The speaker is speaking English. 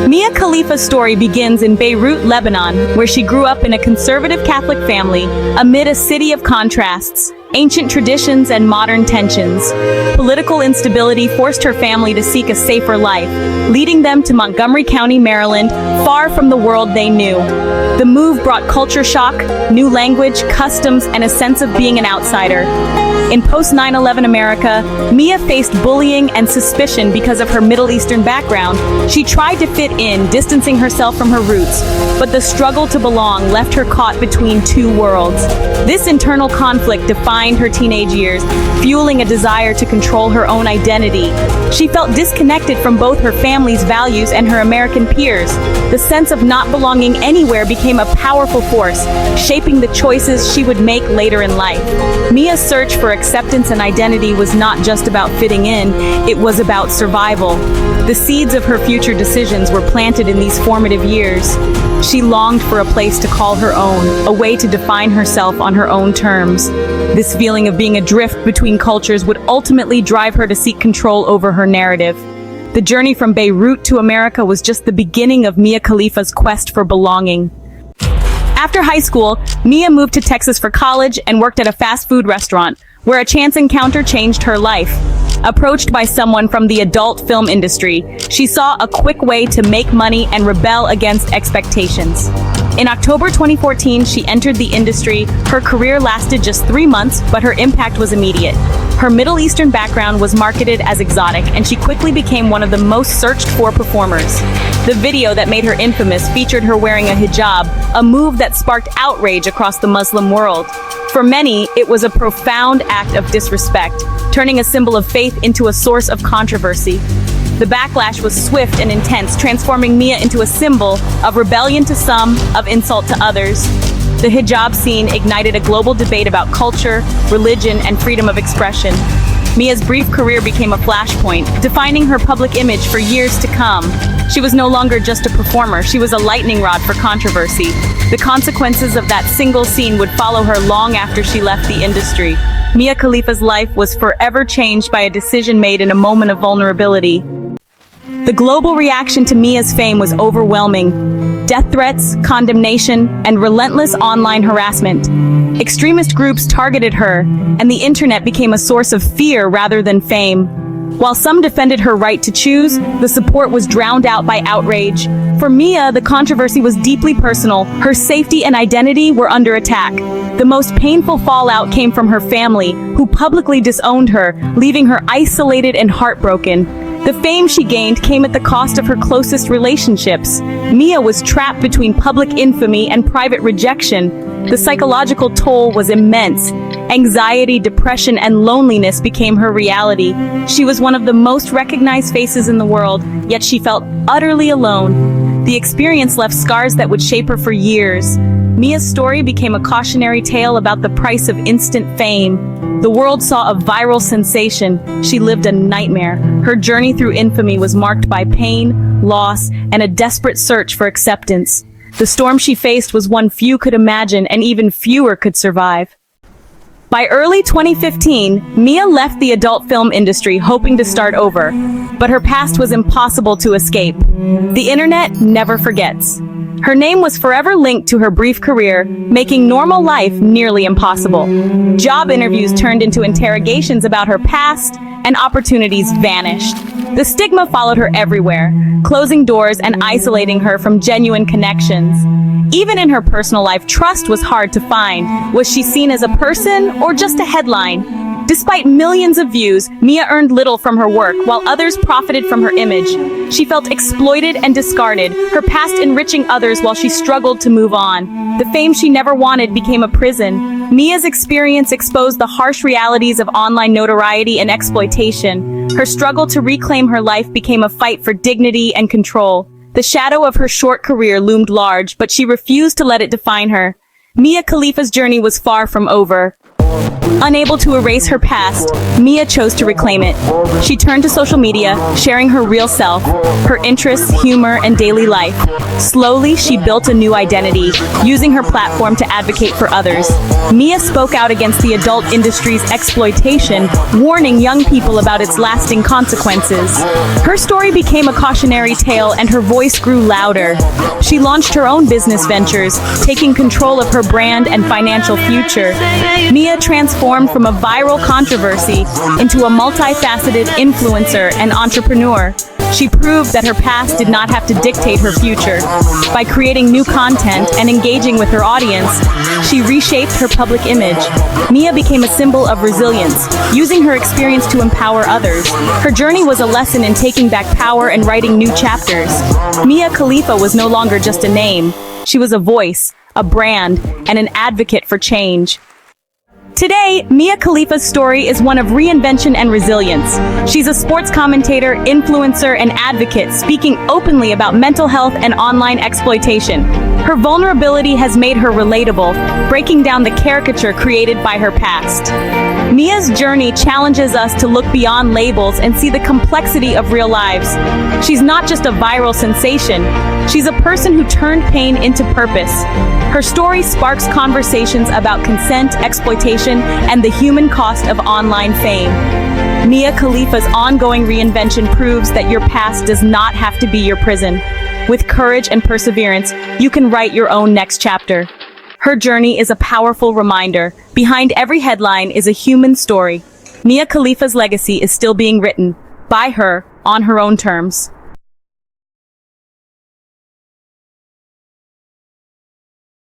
Mia Khalifa's story begins in Beirut, Lebanon, where she grew up in a conservative Catholic family amid a city of contrasts, ancient traditions and modern tensions. Political instability forced her family to seek a safer life, leading them to Montgomery County, Maryland, far from the world they knew. The move brought culture shock, new language, customs, and a sense of being an outsider. In post-9/11 America, Mia faced bullying and suspicion because of her Middle Eastern background. She tried to fit in, distancing herself from her roots, but the struggle to belong left her caught between two worlds. This internal conflict defined her teenage years, fueling a desire to control her own identity. She felt disconnected from both her family's values and her American peers. The sense of not belonging anywhere became a powerful force, shaping the choices she would make later in life. Mia's search for acceptance and identity was not just about fitting in, it was about survival. The seeds of her future decisions were planted in these formative years. She longed for a place to call her own, a way to define herself on her own terms. This feeling of being adrift between cultures would ultimately drive her to seek control over her narrative. The journey from Beirut to America was just the beginning of Mia Khalifa's quest for belonging. After high school, Mia moved to Texas for college and worked at a fast food restaurant, where a chance encounter changed her life. Approached by someone from the adult film industry, she saw a quick way to make money and rebel against expectations. In October 2014, she entered the industry. Her career lasted just 3 months, but her impact was immediate. Her Middle Eastern background was marketed as exotic, and she quickly became one of the most searched-for performers. The video that made her infamous featured her wearing a hijab, a move that sparked outrage across the Muslim world. For many, it was a profound act of disrespect, turning a symbol of faith into a source of controversy. The backlash was swift and intense, transforming Mia into a symbol of rebellion to some, of insult to others. The hijab scene ignited a global debate about culture, religion, and freedom of expression. Mia's brief career became a flashpoint, defining her public image for years to come. She was no longer just a performer, she was a lightning rod for controversy. The consequences of that single scene would follow her long after she left the industry. Mia Khalifa's life was forever changed by a decision made in a moment of vulnerability. The global reaction to Mia's fame was overwhelming. Death threats, condemnation, and relentless online harassment. Extremist groups targeted her, and the internet became a source of fear rather than fame. While some defended her right to choose, the support was drowned out by outrage. For Mia, the controversy was deeply personal. Her safety and identity were under attack. The most painful fallout came from her family, who publicly disowned her, leaving her isolated and heartbroken. The fame she gained came at the cost of her closest relationships. Mia was trapped between public infamy and private rejection. The psychological toll was immense. Anxiety, depression, and loneliness became her reality. She was one of the most recognized faces in the world, yet she felt utterly alone. The experience left scars that would shape her for years. Mia's story became a cautionary tale about the price of instant fame. The world saw a viral sensation. She lived a nightmare. Her journey through infamy was marked by pain, loss, and a desperate search for acceptance. The storm she faced was one few could imagine, and even fewer could survive. By early 2015, Mia left the adult film industry hoping to start over, but her past was impossible to escape. The internet never forgets. Her name was forever linked to her brief career, making normal life nearly impossible. Job interviews turned into interrogations about her past, and opportunities vanished. The stigma followed her everywhere, closing doors and isolating her from genuine connections. Even in her personal life, trust was hard to find. Was she seen as a person or just a headline? Despite millions of views, Mia earned little from her work, while others profited from her image. She felt exploited and discarded, her past enriching others while she struggled to move on. The fame she never wanted became a prison. Mia's experience exposed the harsh realities of online notoriety and exploitation. Her struggle to reclaim her life became a fight for dignity and control. The shadow of her short career loomed large, but she refused to let it define her. Mia Khalifa's journey was far from over. Unable to erase her past, Mia chose to reclaim it. She turned to social media, sharing her real self, her interests, humor, and daily life. Slowly, she built a new identity, using her platform to advocate for others. Mia spoke out against the adult industry's exploitation, warning young people about its lasting consequences. Her story became a cautionary tale, and her voice grew louder. She launched her own business ventures, taking control of her brand and financial future. Mia transformed from a viral controversy into a multifaceted influencer and entrepreneur. She proved that her past did not have to dictate her future. By creating new content and engaging with her audience, she reshaped her public image. Mia became a symbol of resilience, using her experience to empower others. Her journey was a lesson in taking back power and writing new chapters. Mia Khalifa was no longer just a name. She was a voice, a brand, and an advocate for change. Today, Mia Khalifa's story is one of reinvention and resilience. She's a sports commentator, influencer, and advocate, speaking openly about mental health and online exploitation. Her vulnerability has made her relatable, breaking down the caricature created by her past. Mia's journey challenges us to look beyond labels and see the complexity of real lives. She's not just a viral sensation, she's a person who turned pain into purpose. Her story sparks conversations about consent, exploitation, and the human cost of online fame. Mia Khalifa's ongoing reinvention proves that your past does not have to be your prison. With courage and perseverance, you can write your own next chapter. Her journey is a powerful reminder. Behind every headline is a human story. Mia Khalifa's legacy is still being written by her on her own terms.